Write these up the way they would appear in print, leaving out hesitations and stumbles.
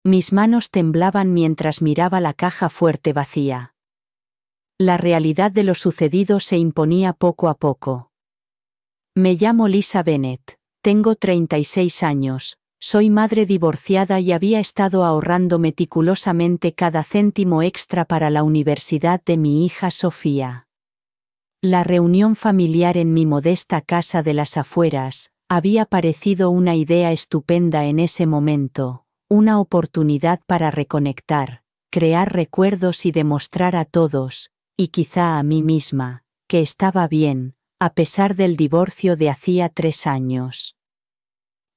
Mis manos temblaban mientras miraba la caja fuerte vacía. La realidad de lo sucedido se imponía poco a poco. Me llamo Lisa Bennett, tengo 36 años, soy madre divorciada y había estado ahorrando meticulosamente cada céntimo extra para la universidad de mi hija Sofía. La reunión familiar en mi modesta casa de las afueras había parecido una idea estupenda en ese momento, una oportunidad para reconectar, crear recuerdos y demostrar a todos, y quizá a mí misma, que estaba bien, a pesar del divorcio de hacía 3 años.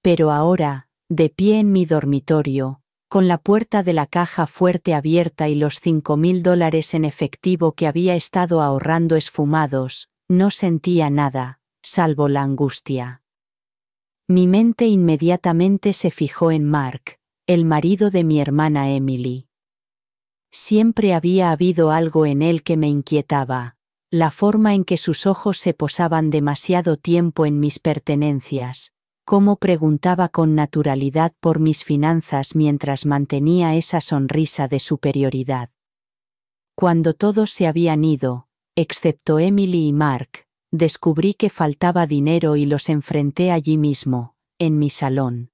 Pero ahora, de pie en mi dormitorio, con la puerta de la caja fuerte abierta y los $5,000 en efectivo que había estado ahorrando esfumados, no sentía nada, salvo la angustia. Mi mente inmediatamente se fijó en Mark, el marido de mi hermana Emily. Siempre había habido algo en él que me inquietaba, la forma en que sus ojos se posaban demasiado tiempo en mis pertenencias, cómo preguntaba con naturalidad por mis finanzas mientras mantenía esa sonrisa de superioridad. Cuando todos se habían ido, excepto Emily y Mark, descubrí que faltaba dinero y los enfrenté allí mismo, en mi salón.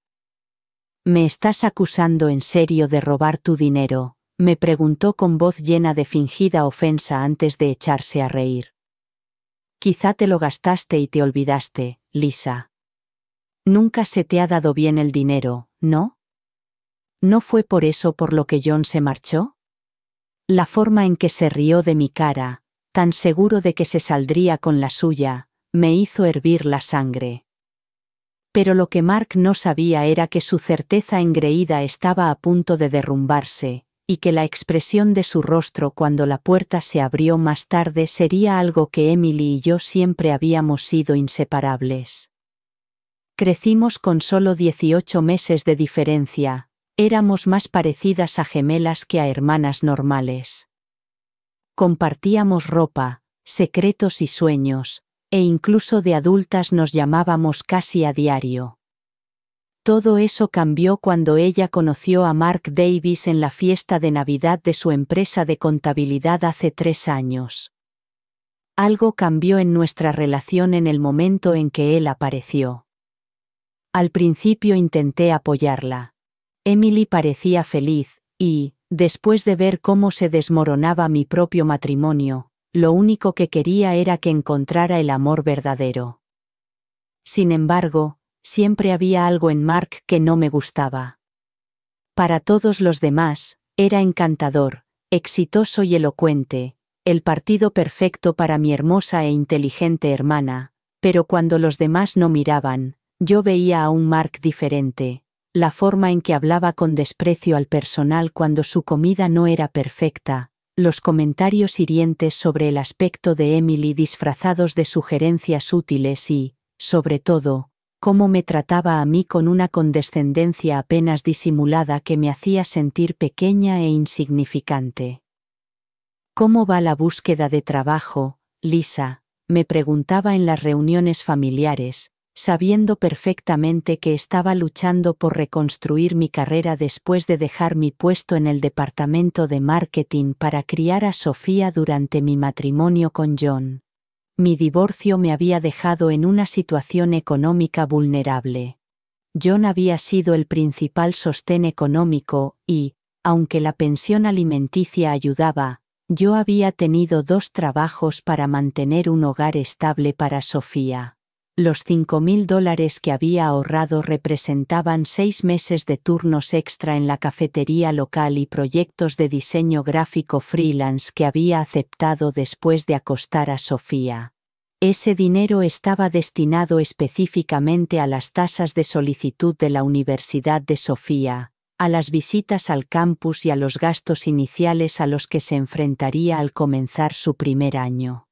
¿Me estás acusando en serio de robar tu dinero?, me preguntó con voz llena de fingida ofensa antes de echarse a reír. Quizá te lo gastaste y te olvidaste, Lisa. Nunca se te ha dado bien el dinero, ¿no? ¿No fue por eso por lo que John se marchó? La forma en que se rió de mi cara, tan seguro de que se saldría con la suya, me hizo hervir la sangre. Pero lo que Mark no sabía era que su certeza engreída estaba a punto de derrumbarse, y que la expresión de su rostro cuando la puerta se abrió más tarde sería algo que Emily y yo siempre habíamos sido inseparables. Crecimos con solo 18 meses de diferencia, éramos más parecidas a gemelas que a hermanas normales. Compartíamos ropa, secretos y sueños, e incluso de adultas nos llamábamos casi a diario. Todo eso cambió cuando ella conoció a Mark Davis en la fiesta de Navidad de su empresa de contabilidad hace 3 años. Algo cambió en nuestra relación en el momento en que él apareció. Al principio intenté apoyarla. Emily parecía feliz, y, después de ver cómo se desmoronaba mi propio matrimonio, lo único que quería era que encontrara el amor verdadero. Sin embargo, siempre había algo en Mark que no me gustaba. Para todos los demás, era encantador, exitoso y elocuente, el partido perfecto para mi hermosa e inteligente hermana, pero cuando los demás no miraban, yo veía a un Mark diferente, la forma en que hablaba con desprecio al personal cuando su comida no era perfecta, los comentarios hirientes sobre el aspecto de Emily disfrazados de sugerencias útiles y, sobre todo, cómo me trataba a mí con una condescendencia apenas disimulada que me hacía sentir pequeña e insignificante. ¿Cómo va la búsqueda de trabajo, Lisa?, me preguntaba en las reuniones familiares, sabiendo perfectamente que estaba luchando por reconstruir mi carrera después de dejar mi puesto en el departamento de marketing para criar a Sofía durante mi matrimonio con John. Mi divorcio me había dejado en una situación económica vulnerable. John había sido el principal sostén económico y, aunque la pensión alimenticia ayudaba, yo había tenido 2 trabajos para mantener un hogar estable para Sofía. Los $5,000 que había ahorrado representaban 6 meses de turnos extra en la cafetería local y proyectos de diseño gráfico freelance que había aceptado después de acostar a Sofía. Ese dinero estaba destinado específicamente a las tasas de solicitud de la Universidad de Sofía, a las visitas al campus y a los gastos iniciales a los que se enfrentaría al comenzar su primer año.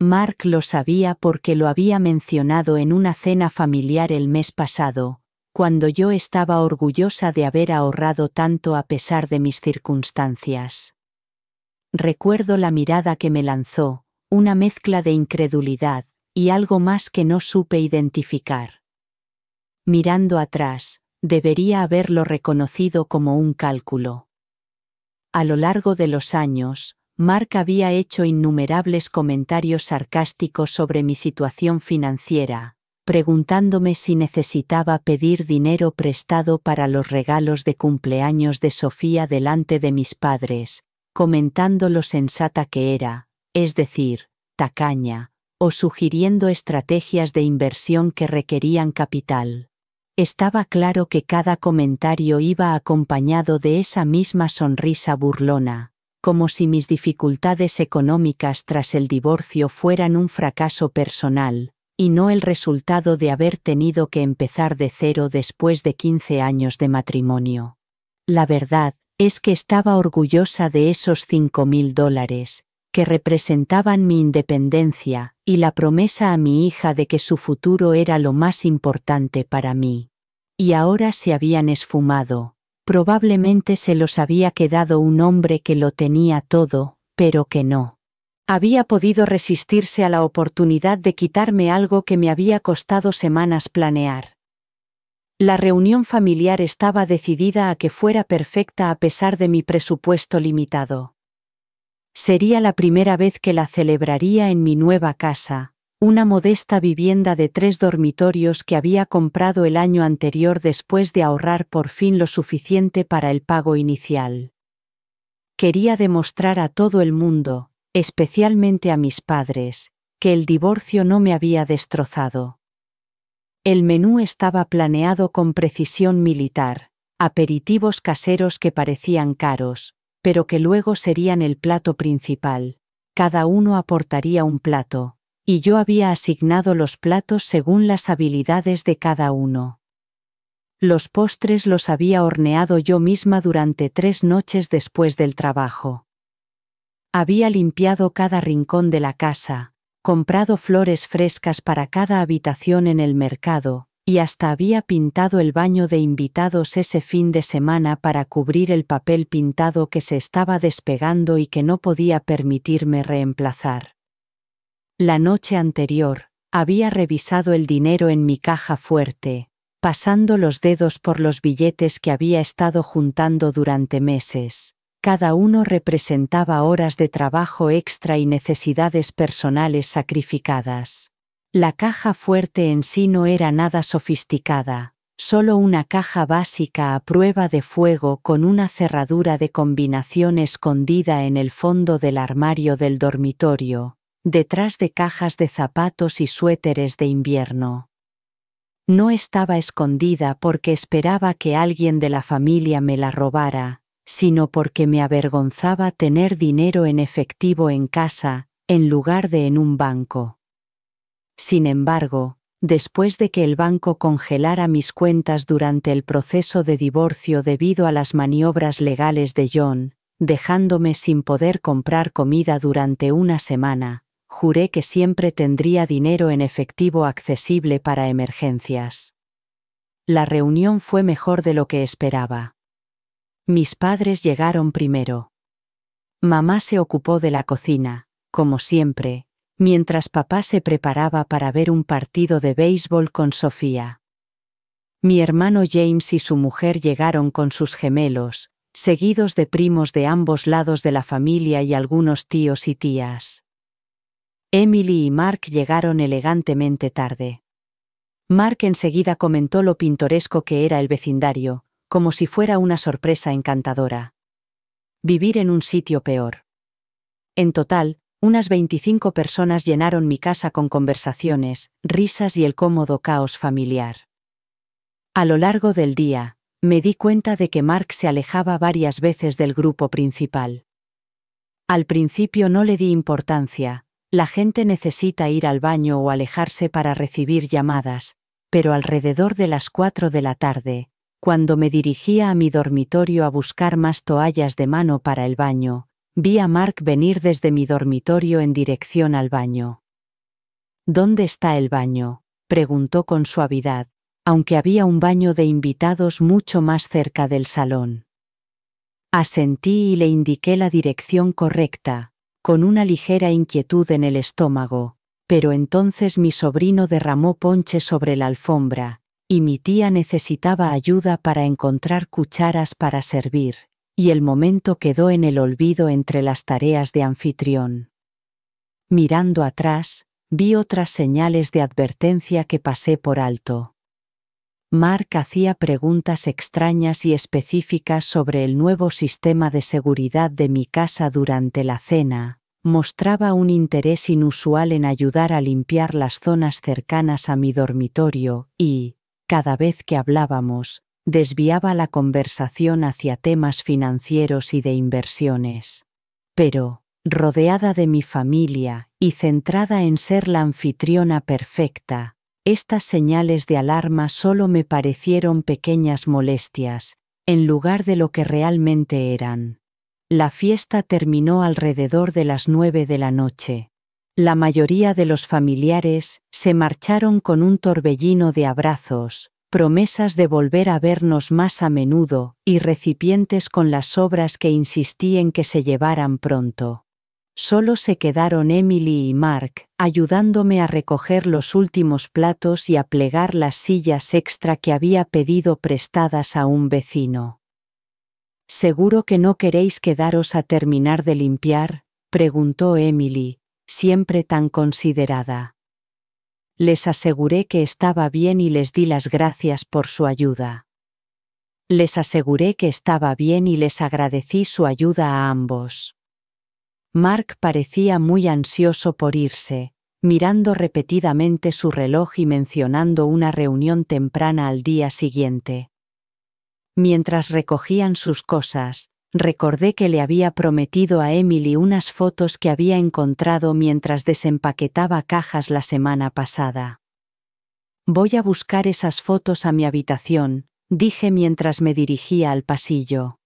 Mark lo sabía porque lo había mencionado en una cena familiar el mes pasado, cuando yo estaba orgullosa de haber ahorrado tanto a pesar de mis circunstancias. Recuerdo la mirada que me lanzó, una mezcla de incredulidad y algo más que no supe identificar. Mirando atrás, Debería haberlo reconocido como un cálculo. A lo largo de los años, Mark había hecho innumerables comentarios sarcásticos sobre mi situación financiera, preguntándome si necesitaba pedir dinero prestado para los regalos de cumpleaños de Sofía delante de mis padres, comentando lo sensata que era, es decir, tacaña, o sugiriendo estrategias de inversión que requerían capital. Estaba claro que cada comentario iba acompañado de esa misma sonrisa burlona, como si mis dificultades económicas tras el divorcio fueran un fracaso personal, y no el resultado de haber tenido que empezar de cero después de 15 años de matrimonio. La verdad es que estaba orgullosa de esos $5,000, que representaban mi independencia y la promesa a mi hija de que su futuro era lo más importante para mí. Y ahora se habían esfumado. Probablemente se los había quedado un hombre que lo tenía todo, pero que no había podido resistirse a la oportunidad de quitarme algo que me había costado semanas planear. La reunión familiar estaba decidida a que fuera perfecta a pesar de mi presupuesto limitado. Sería la primera vez que la celebraría en mi nueva casa, una modesta vivienda de 3 dormitorios que había comprado el año anterior después de ahorrar por fin lo suficiente para el pago inicial. Quería demostrar a todo el mundo, especialmente a mis padres, que el divorcio no me había destrozado. El menú estaba planeado con precisión militar, aperitivos caseros que parecían caros, pero que luego serían el plato principal. Cada uno aportaría un plato, y yo había asignado los platos según las habilidades de cada uno. Los postres los había horneado yo misma durante 3 noches después del trabajo. Había limpiado cada rincón de la casa, comprado flores frescas para cada habitación en el mercado, y hasta había pintado el baño de invitados ese fin de semana para cubrir el papel pintado que se estaba despegando y que no podía permitirme reemplazar. La noche anterior, había revisado el dinero en mi caja fuerte, pasando los dedos por los billetes que había estado juntando durante meses. Cada uno representaba horas de trabajo extra y necesidades personales sacrificadas. La caja fuerte en sí no era nada sofisticada, solo una caja básica a prueba de fuego con una cerradura de combinación escondida en el fondo del armario del dormitorio, detrás de cajas de zapatos y suéteres de invierno. No estaba escondida porque esperaba que alguien de la familia me la robara, sino porque me avergonzaba tener dinero en efectivo en casa, en lugar de en un banco. Sin embargo, después de que el banco congelara mis cuentas durante el proceso de divorcio debido a las maniobras legales de John, dejándome sin poder comprar comida durante una semana, juré que siempre tendría dinero en efectivo accesible para emergencias. La reunión fue mejor de lo que esperaba. Mis padres llegaron primero. Mamá se ocupó de la cocina, como siempre, mientras papá se preparaba para ver un partido de béisbol con Sofía. Mi hermano James y su mujer llegaron con sus gemelos, seguidos de primos de ambos lados de la familia y algunos tíos y tías. Emily y Mark llegaron elegantemente tarde. Mark enseguida comentó lo pintoresco que era el vecindario, como si fuera una sorpresa encantadora. Vivir en un sitio peor. En total, unas 25 personas llenaron mi casa con conversaciones, risas y el cómodo caos familiar. A lo largo del día, me di cuenta de que Mark se alejaba varias veces del grupo principal. Al principio no le di importancia, la gente necesita ir al baño o alejarse para recibir llamadas, pero alrededor de las 4 de la tarde, cuando me dirigía a mi dormitorio a buscar más toallas de mano para el baño, vi a Mark venir desde mi dormitorio en dirección al baño. ¿Dónde está el baño?, preguntó con suavidad, aunque había un baño de invitados mucho más cerca del salón. Asentí y le indiqué la dirección correcta, con una ligera inquietud en el estómago, pero entonces mi sobrino derramó ponche sobre la alfombra, y mi tía necesitaba ayuda para encontrar cucharas para servir, y el momento quedó en el olvido entre las tareas de anfitrión. Mirando atrás, vi otras señales de advertencia que pasé por alto. Mark hacía preguntas extrañas y específicas sobre el nuevo sistema de seguridad de mi casa durante la cena, mostraba un interés inusual en ayudar a limpiar las zonas cercanas a mi dormitorio y, cada vez que hablábamos, desviaba la conversación hacia temas financieros y de inversiones. Pero, rodeada de mi familia y centrada en ser la anfitriona perfecta, estas señales de alarma solo me parecieron pequeñas molestias, en lugar de lo que realmente eran. La fiesta terminó alrededor de las 9 de la noche. La mayoría de los familiares se marcharon con un torbellino de abrazos, promesas de volver a vernos más a menudo y recipientes con las sobras que insistí en que se llevaran pronto. Solo se quedaron Emily y Mark, ayudándome a recoger los últimos platos y a plegar las sillas extra que había pedido prestadas a un vecino. «¿Seguro que no queréis quedaros a terminar de limpiar?», preguntó Emily, siempre tan considerada. Les aseguré que estaba bien y les di las gracias por su ayuda. Les aseguré que estaba bien y les agradecí su ayuda a ambos. Mark parecía muy ansioso por irse, mirando repetidamente su reloj y mencionando una reunión temprana al día siguiente. Mientras recogían sus cosas, recordé que le había prometido a Emily unas fotos que había encontrado mientras desempaquetaba cajas la semana pasada. «Voy a buscar esas fotos a mi habitación», dije mientras me dirigía al pasillo.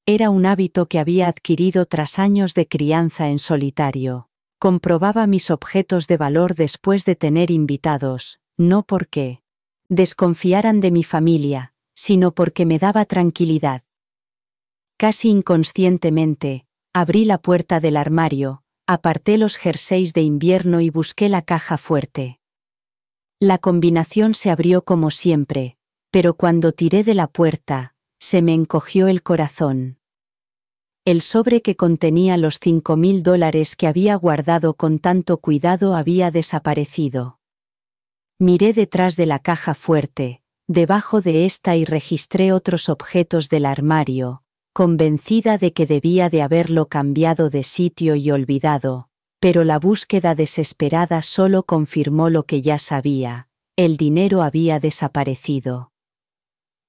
Era un hábito que había adquirido tras años de crianza en solitario. Comprobaba mis objetos de valor después de tener invitados, no porque desconfiaran de mi familia, sino porque me daba tranquilidad. Casi inconscientemente, abrí la puerta del armario, aparté los jerseys de invierno y busqué la caja fuerte. La combinación se abrió como siempre, pero cuando tiré de la puerta, se me encogió el corazón. El sobre que contenía los $5,000 que había guardado con tanto cuidado había desaparecido. Miré detrás de la caja fuerte, debajo de esta y registré otros objetos del armario, convencida de que debía de haberlo cambiado de sitio y olvidado, pero la búsqueda desesperada solo confirmó lo que ya sabía: el dinero había desaparecido.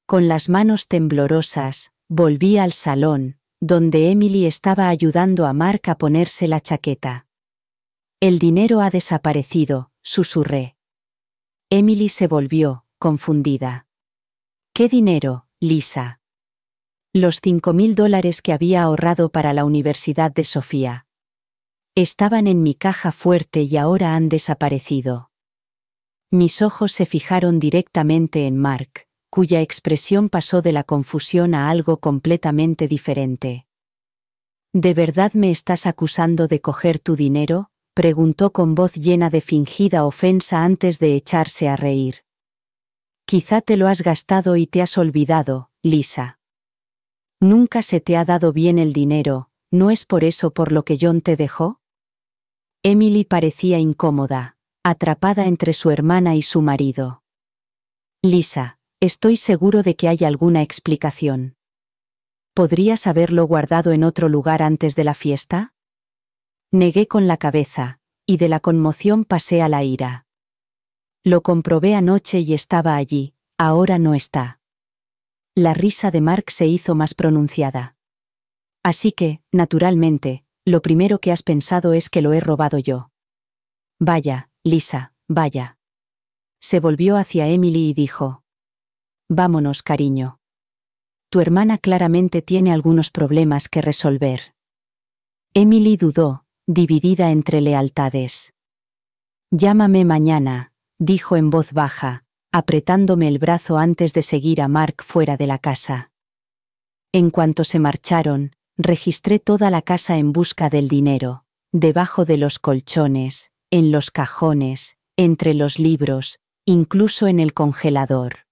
Con las manos temblorosas, volví al salón, donde Emily estaba ayudando a Mark a ponerse la chaqueta. «El dinero ha desaparecido», susurré. Emily se volvió, confundida. «¿Qué dinero, Lisa?» «Los $5,000 que había ahorrado para la Universidad de Sofía. Estaban en mi caja fuerte y ahora han desaparecido». Mis ojos se fijaron directamente en Mark, cuya expresión pasó de la confusión a algo completamente diferente. «¿De verdad me estás acusando de coger tu dinero?», preguntó con voz llena de fingida ofensa antes de echarse a reír. «Quizá te lo has gastado y te has olvidado, Lisa. Nunca se te ha dado bien el dinero, ¿no es por eso por lo que John te dejó?». Emily parecía incómoda, atrapada entre su hermana y su marido. «Lisa, estoy seguro de que hay alguna explicación. ¿Podrías haberlo guardado en otro lugar antes de la fiesta?». Negué con la cabeza, y de la conmoción pasé a la ira. «Lo comprobé anoche y estaba allí, ahora no está». La risa de Mark se hizo más pronunciada. «Así que, naturalmente, lo primero que has pensado es que lo he robado yo». «Vaya, Lisa, vaya». Se volvió hacia Emily y dijo: «Vámonos, cariño. Tu hermana claramente tiene algunos problemas que resolver». Emily dudó, dividida entre lealtades. «Llámame mañana», dijo en voz baja, apretándome el brazo antes de seguir a Mark fuera de la casa. En cuanto se marcharon, registré toda la casa en busca del dinero, debajo de los colchones, en los cajones, entre los libros, incluso en el congelador.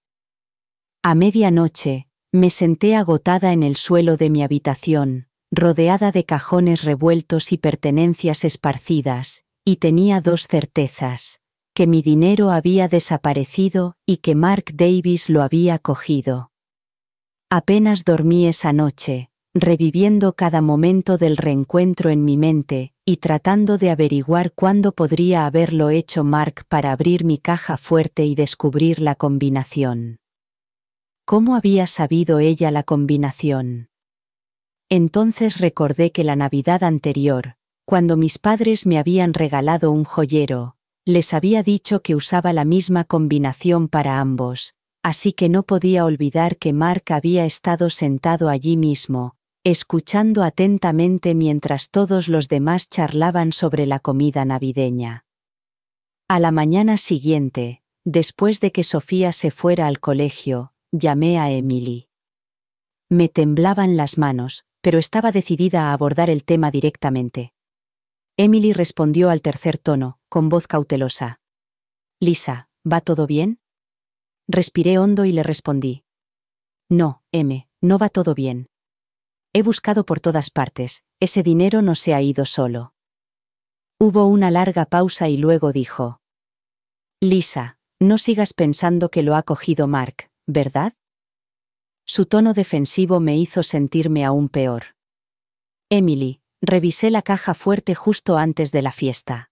A medianoche, me senté agotada en el suelo de mi habitación, rodeada de cajones revueltos y pertenencias esparcidas, y tenía dos certezas: que mi dinero había desaparecido y que Mark Davis lo había cogido. Apenas dormí esa noche, reviviendo cada momento del reencuentro en mi mente, y tratando de averiguar cuándo podría haberlo hecho Mark para abrir mi caja fuerte y descubrir la combinación. ¿Cómo había sabido ella la combinación? Entonces recordé que la Navidad anterior, cuando mis padres me habían regalado un joyero, les había dicho que usaba la misma combinación para ambos, así que no podía olvidar que Mark había estado sentado allí mismo, escuchando atentamente mientras todos los demás charlaban sobre la comida navideña. A la mañana siguiente, después de que Sofía se fuera al colegio, llamé a Emily. Me temblaban las manos, pero estaba decidida a abordar el tema directamente. Emily respondió al tercer tono, con voz cautelosa. «Lisa, ¿va todo bien?» Respiré hondo y le respondí. «No, no va todo bien. He buscado por todas partes, ese dinero no se ha ido solo». Hubo una larga pausa y luego dijo. «Lisa, no sigas pensando que lo ha cogido Mark, ¿verdad?» Su tono defensivo me hizo sentirme aún peor. «Emily, revisé la caja fuerte justo antes de la fiesta.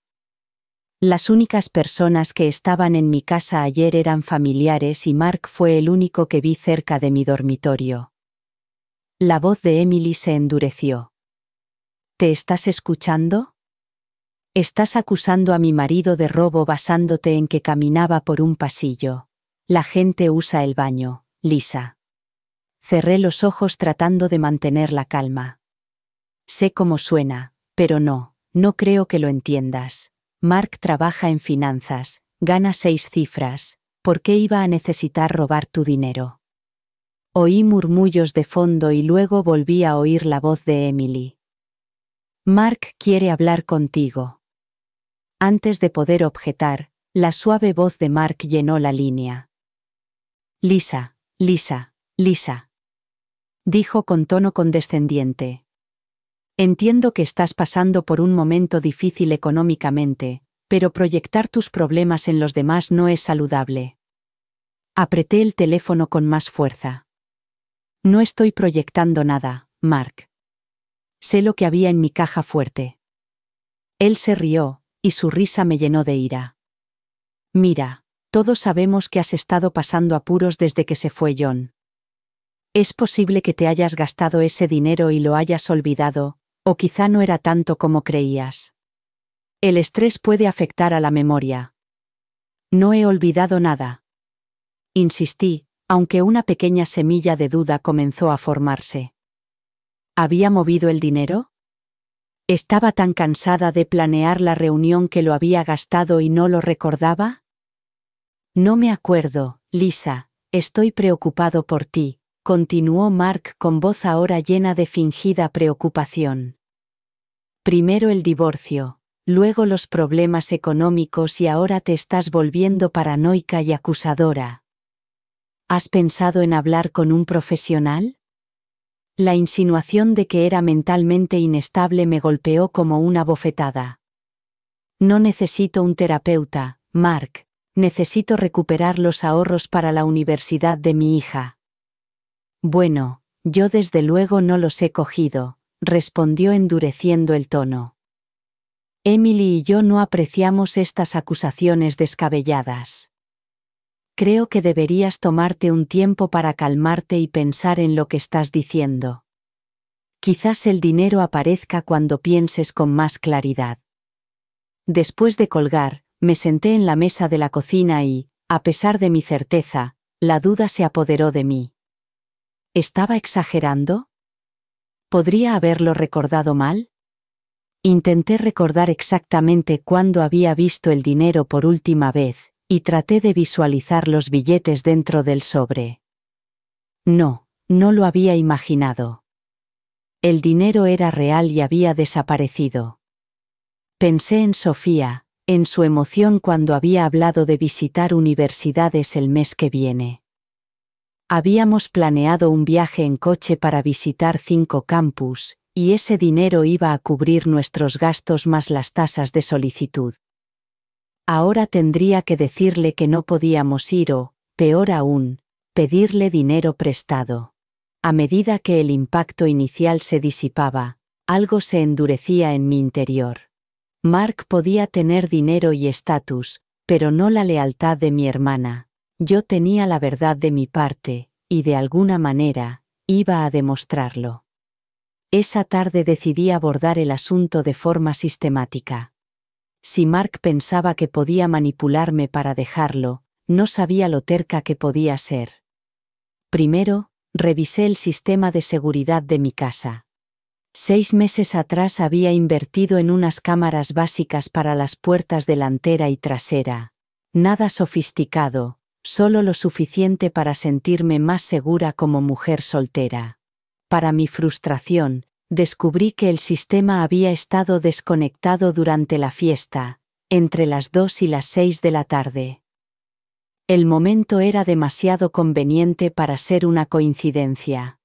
Las únicas personas que estaban en mi casa ayer eran familiares y Mark fue el único que vi cerca de mi dormitorio». La voz de Emily se endureció. «¿Te estás escuchando? Estás acusando a mi marido de robo basándote en que caminaba por un pasillo. La gente usa el baño, Lisa». Cerré los ojos tratando de mantener la calma. «Sé cómo suena, pero no creo que lo entiendas. Mark trabaja en finanzas, gana 6 cifras, ¿por qué iba a necesitar robar tu dinero?» Oí murmullos de fondo y luego volví a oír la voz de Emily. «Mark quiere hablar contigo». Antes de poder objetar, la suave voz de Mark llenó la línea. «Lisa, dijo con tono condescendiente. «Entiendo que estás pasando por un momento difícil económicamente, pero proyectar tus problemas en los demás no es saludable». Apreté el teléfono con más fuerza. «No estoy proyectando nada, Mark. Sé lo que había en mi caja fuerte». Él se rió, y su risa me llenó de ira. «Mira, todos sabemos que has estado pasando apuros desde que se fue John. Es posible que te hayas gastado ese dinero y lo hayas olvidado, o quizá no era tanto como creías. El estrés puede afectar a la memoria». «No he olvidado nada», insistí, aunque una pequeña semilla de duda comenzó a formarse. ¿Había movido el dinero? ¿Estaba tan cansada de planear la reunión que lo había gastado y no lo recordaba? «No me acuerdo, Lisa, estoy preocupado por ti», continuó Mark con voz ahora llena de fingida preocupación. «Primero el divorcio, luego los problemas económicos y ahora te estás volviendo paranoica y acusadora. ¿Has pensado en hablar con un profesional?» La insinuación de que era mentalmente inestable me golpeó como una bofetada. «No necesito un terapeuta, Mark, necesito recuperar los ahorros para la universidad de mi hija». «Bueno, yo desde luego no los he cogido», respondió endureciendo el tono. «Emily y yo no apreciamos estas acusaciones descabelladas. Creo que deberías tomarte un tiempo para calmarte y pensar en lo que estás diciendo. Quizás el dinero aparezca cuando pienses con más claridad». Después de colgar, me senté en la mesa de la cocina y, a pesar de mi certeza, la duda se apoderó de mí. ¿Estaba exagerando? ¿Podría haberlo recordado mal? Intenté recordar exactamente cuándo había visto el dinero por última vez, y traté de visualizar los billetes dentro del sobre. No lo había imaginado. El dinero era real y había desaparecido. Pensé en Sofía, en su emoción cuando había hablado de visitar universidades el mes que viene. Habíamos planeado un viaje en coche para visitar 5 campus, y ese dinero iba a cubrir nuestros gastos más las tasas de solicitud. Ahora tendría que decirle que no podíamos ir o, peor aún, pedirle dinero prestado. A medida que el impacto inicial se disipaba, algo se endurecía en mi interior. Mark podía tener dinero y estatus, pero no la lealtad de mi hermana. Yo tenía la verdad de mi parte, y de alguna manera, iba a demostrarlo. Esa tarde decidí abordar el asunto de forma sistemática. Si Mark pensaba que podía manipularme para dejarlo, no sabía lo terca que podía ser. Primero, revisé el sistema de seguridad de mi casa. 6 meses atrás había invertido en unas cámaras básicas para las puertas delantera y trasera. Nada sofisticado, solo lo suficiente para sentirme más segura como mujer soltera. Para mi frustración, descubrí que el sistema había estado desconectado durante la fiesta, entre las 2 y las 6 de la tarde. El momento era demasiado conveniente para ser una coincidencia.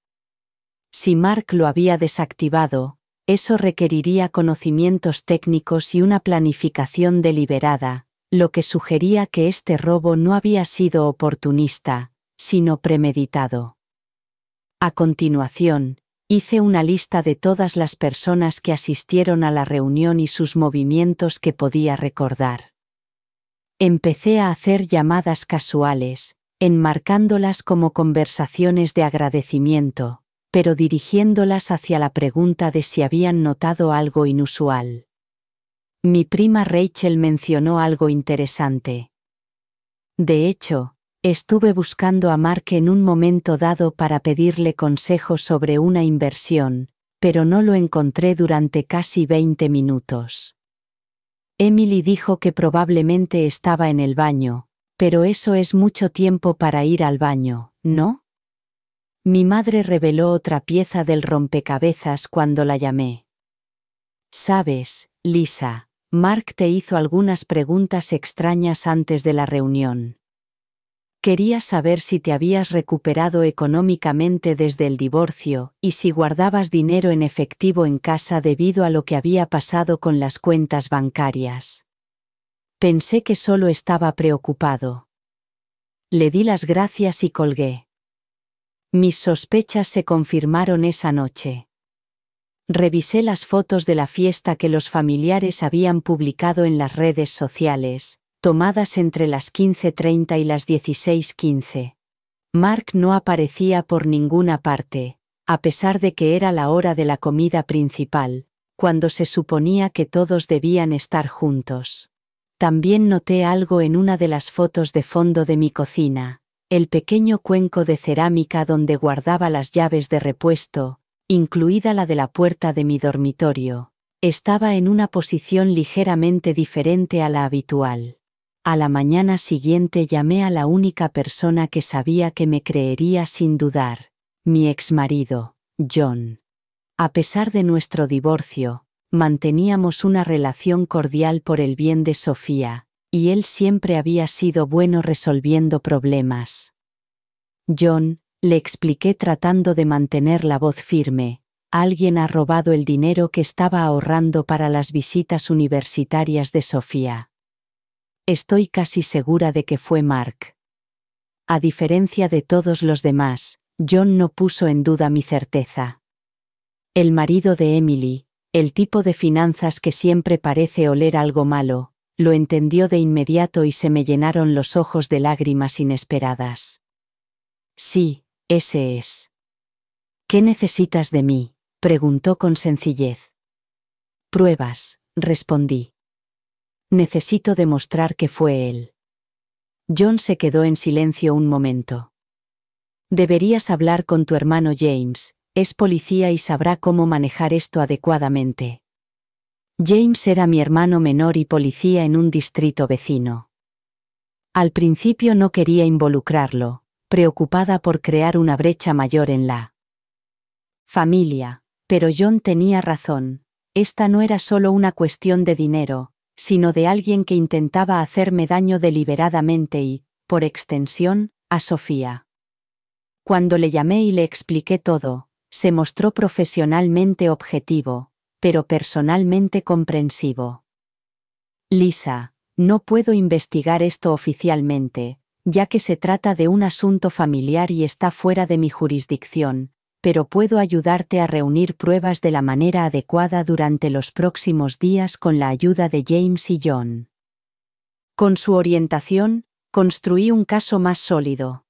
Si Mark lo había desactivado, eso requeriría conocimientos técnicos y una planificación deliberada, lo que sugería que este robo no había sido oportunista, sino premeditado. A continuación, hice una lista de todas las personas que asistieron a la reunión y sus movimientos que podía recordar. Empecé a hacer llamadas casuales, enmarcándolas como conversaciones de agradecimiento, pero dirigiéndolas hacia la pregunta de si habían notado algo inusual. Mi prima Rachel mencionó algo interesante. De hecho, estuve buscando a Mark en un momento dado para pedirle consejos sobre una inversión, pero no lo encontré durante casi 20 minutos. Emily dijo que probablemente estaba en el baño, pero eso es mucho tiempo para ir al baño, ¿no? Mi madre reveló otra pieza del rompecabezas cuando la llamé. Sabes, Lisa, Mark te hizo algunas preguntas extrañas antes de la reunión. Quería saber si te habías recuperado económicamente desde el divorcio y si guardabas dinero en efectivo en casa debido a lo que había pasado con las cuentas bancarias. Pensé que solo estaba preocupado. Le di las gracias y colgué. Mis sospechas se confirmaron esa noche. Revisé las fotos de la fiesta que los familiares habían publicado en las redes sociales, tomadas entre las 15:30 y las 16:15. Mark no aparecía por ninguna parte, a pesar de que era la hora de la comida principal, cuando se suponía que todos debían estar juntos. También noté algo en una de las fotos de fondo de mi cocina. El pequeño cuenco de cerámica donde guardaba las llaves de repuesto, incluida la de la puerta de mi dormitorio, estaba en una posición ligeramente diferente a la habitual. A la mañana siguiente llamé a la única persona que sabía que me creería sin dudar, mi exmarido, John. A pesar de nuestro divorcio, manteníamos una relación cordial por el bien de Sofía, y él siempre había sido bueno resolviendo problemas. John, le expliqué tratando de mantener la voz firme, alguien ha robado el dinero que estaba ahorrando para las visitas universitarias de Sofía. Estoy casi segura de que fue Mark. A diferencia de todos los demás, John no puso en duda mi certeza. El marido de Emily, el tipo de finanzas que siempre parece oler algo malo, lo entendió de inmediato y se me llenaron los ojos de lágrimas inesperadas. Sí, ese es. ¿Qué necesitas de mí?, preguntó con sencillez. Pruebas, respondí. Necesito demostrar que fue él. John se quedó en silencio un momento. Deberías hablar con tu hermano James, es policía y sabrá cómo manejar esto adecuadamente. James era mi hermano menor y policía en un distrito vecino. Al principio no quería involucrarlo, preocupada por crear una brecha mayor en la familia, pero John tenía razón, esta no era solo una cuestión de dinero, sino de alguien que intentaba hacerme daño deliberadamente y, por extensión, a Sofía. Cuando le llamé y le expliqué todo, se mostró profesionalmente objetivo, pero personalmente comprensivo. Lisa, no puedo investigar esto oficialmente, ya que se trata de un asunto familiar y está fuera de mi jurisdicción, pero puedo ayudarte a reunir pruebas de la manera adecuada durante los próximos días con la ayuda de James y John. Con su orientación, construí un caso más sólido.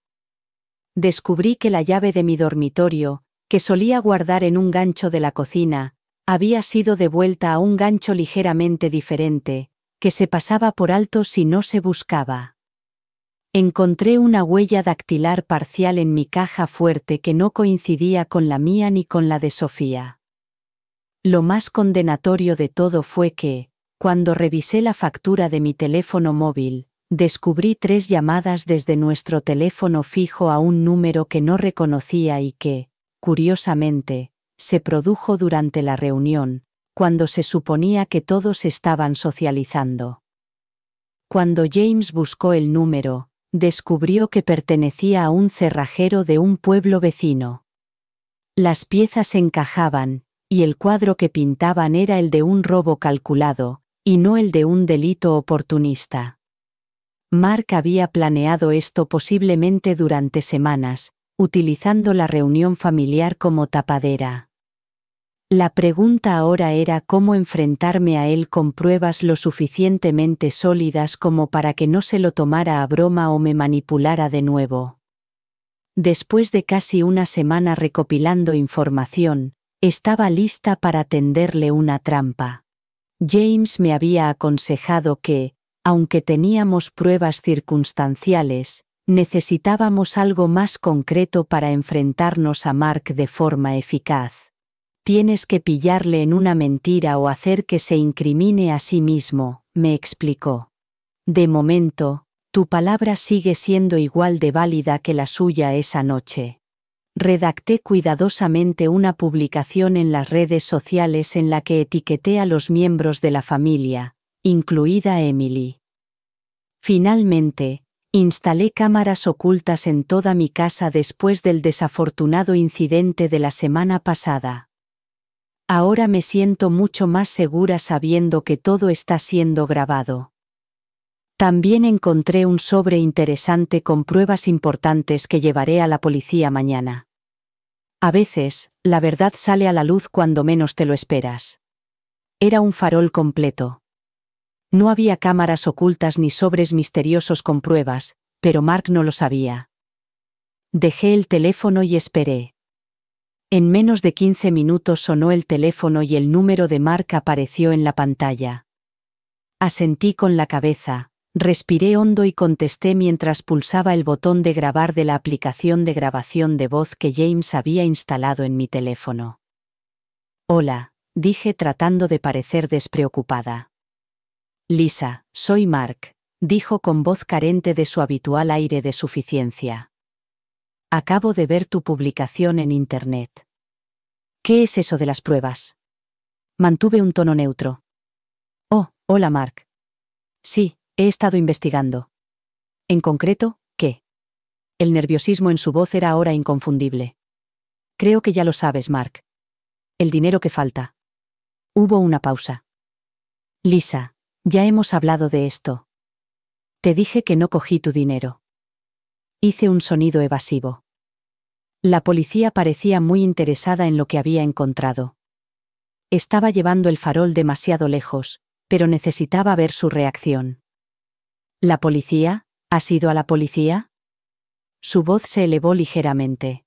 Descubrí que la llave de mi dormitorio, que solía guardar en un gancho de la cocina, había sido devuelta a un gancho ligeramente diferente, que se pasaba por alto si no se buscaba. Encontré una huella dactilar parcial en mi caja fuerte que no coincidía con la mía ni con la de Sofía. Lo más condenatorio de todo fue que, cuando revisé la factura de mi teléfono móvil, descubrí 3 llamadas desde nuestro teléfono fijo a un número que no reconocía y que, curiosamente, se produjo durante la reunión, cuando se suponía que todos estaban socializando. Cuando James buscó el número, descubrió que pertenecía a un cerrajero de un pueblo vecino. Las piezas encajaban, y el cuadro que pintaban era el de un robo calculado, y no el de un delito oportunista. Mark había planeado esto posiblemente durante semanas, utilizando la reunión familiar como tapadera. La pregunta ahora era cómo enfrentarme a él con pruebas lo suficientemente sólidas como para que no se lo tomara a broma o me manipulara de nuevo. Después de casi una semana recopilando información, estaba lista para tenderle una trampa. James me había aconsejado que, aunque teníamos pruebas circunstanciales, necesitábamos algo más concreto para enfrentarnos a Mark de forma eficaz. Tienes que pillarle en una mentira o hacer que se incrimine a sí mismo, me explicó. De momento, tu palabra sigue siendo igual de válida que la suya esa noche. Redacté cuidadosamente una publicación en las redes sociales en la que etiqueté a los miembros de la familia, incluida Emily. Finalmente, instalé cámaras ocultas en toda mi casa después del desafortunado incidente de la semana pasada. Ahora me siento mucho más segura sabiendo que todo está siendo grabado. También encontré un sobre interesante con pruebas importantes que llevaré a la policía mañana. A veces, la verdad sale a la luz cuando menos te lo esperas. Era un farol completo. No había cámaras ocultas ni sobres misteriosos con pruebas, pero Mark no lo sabía. Dejé el teléfono y esperé. En menos de 15 minutos sonó el teléfono y el número de Mark apareció en la pantalla. Asentí con la cabeza, respiré hondo y contesté mientras pulsaba el botón de grabar de la aplicación de grabación de voz que James había instalado en mi teléfono. Hola, dije tratando de parecer despreocupada. Lisa, soy Mark, dijo con voz carente de su habitual aire de suficiencia. Acabo de ver tu publicación en Internet. ¿Qué es eso de las pruebas? Mantuve un tono neutro. Oh, hola Mark. Sí, he estado investigando. En concreto, ¿qué? El nerviosismo en su voz era ahora inconfundible. Creo que ya lo sabes, Mark. El dinero que falta. Hubo una pausa. Lisa, ya hemos hablado de esto. Te dije que no cogí tu dinero. Hice un sonido evasivo. La policía parecía muy interesada en lo que había encontrado. Estaba llevando el farol demasiado lejos, pero necesitaba ver su reacción. ¿La policía? ¿Has ido a la policía? Su voz se elevó ligeramente.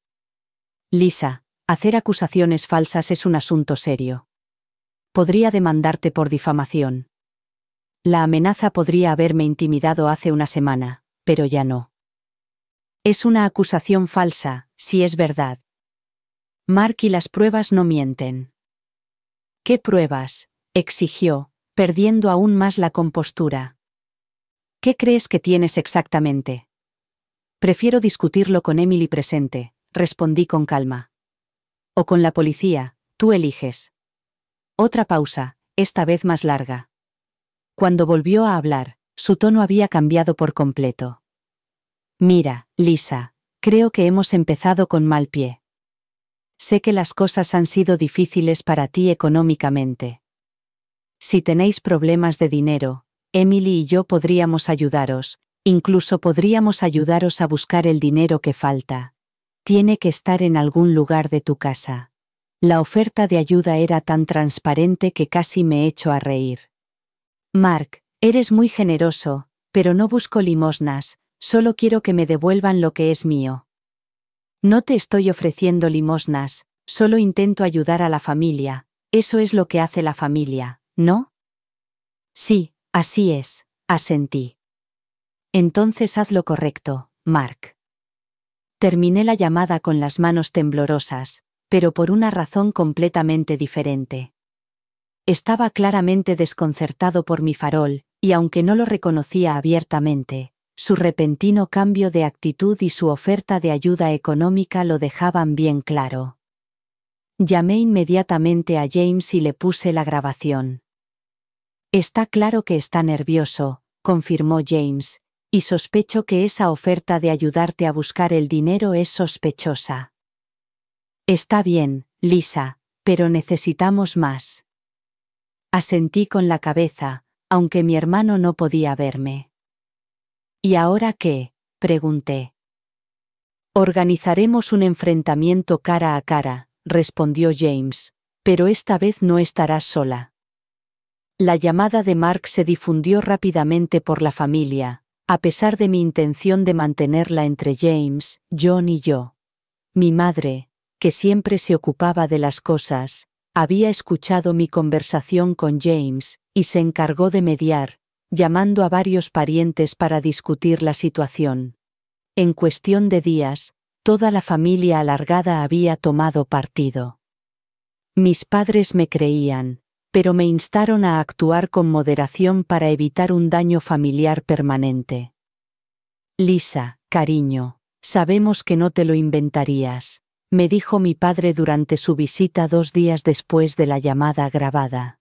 Lisa, hacer acusaciones falsas es un asunto serio. Podría demandarte por difamación. La amenaza podría haberme intimidado hace una semana, pero ya no. Es una acusación falsa, si es verdad. Mark y las pruebas no mienten. ¿Qué pruebas?, exigió, perdiendo aún más la compostura. ¿Qué crees que tienes exactamente? Prefiero discutirlo con Emily presente, respondí con calma. O con la policía, tú eliges. Otra pausa, esta vez más larga. Cuando volvió a hablar, su tono había cambiado por completo. Mira, Lisa, creo que hemos empezado con mal pie. Sé que las cosas han sido difíciles para ti económicamente. Si tenéis problemas de dinero, Emily y yo podríamos ayudaros, incluso podríamos ayudaros a buscar el dinero que falta. Tiene que estar en algún lugar de tu casa. La oferta de ayuda era tan transparente que casi me echo a reír. Mark, eres muy generoso, pero no busco limosnas, solo quiero que me devuelvan lo que es mío. No te estoy ofreciendo limosnas, solo intento ayudar a la familia, eso es lo que hace la familia, ¿no? Sí, así es, asentí. Entonces haz lo correcto, Mark. Terminé la llamada con las manos temblorosas, pero por una razón completamente diferente. Estaba claramente desconcertado por mi farol, y aunque no lo reconocía abiertamente, su repentino cambio de actitud y su oferta de ayuda económica lo dejaban bien claro. Llamé inmediatamente a James y le puse la grabación. Está claro que está nervioso, confirmó James, y sospecho que esa oferta de ayudarte a buscar el dinero es sospechosa. Está bien, Lisa, pero necesitamos más. Asentí con la cabeza, aunque mi hermano no podía verme. ¿Y ahora qué?, pregunté. Organizaremos un enfrentamiento cara a cara, respondió James, pero esta vez no estarás sola. La llamada de Mark se difundió rápidamente por la familia, a pesar de mi intención de mantenerla entre James, John y yo. Mi madre, que siempre se ocupaba de las cosas, había escuchado mi conversación con James, y se encargó de mediar, llamando a varios parientes para discutir la situación. En cuestión de días, toda la familia alargada había tomado partido. Mis padres me creían, pero me instaron a actuar con moderación para evitar un daño familiar permanente. Lisa, cariño, sabemos que no te lo inventarías, me dijo mi padre durante su visita 2 días después de la llamada grabada.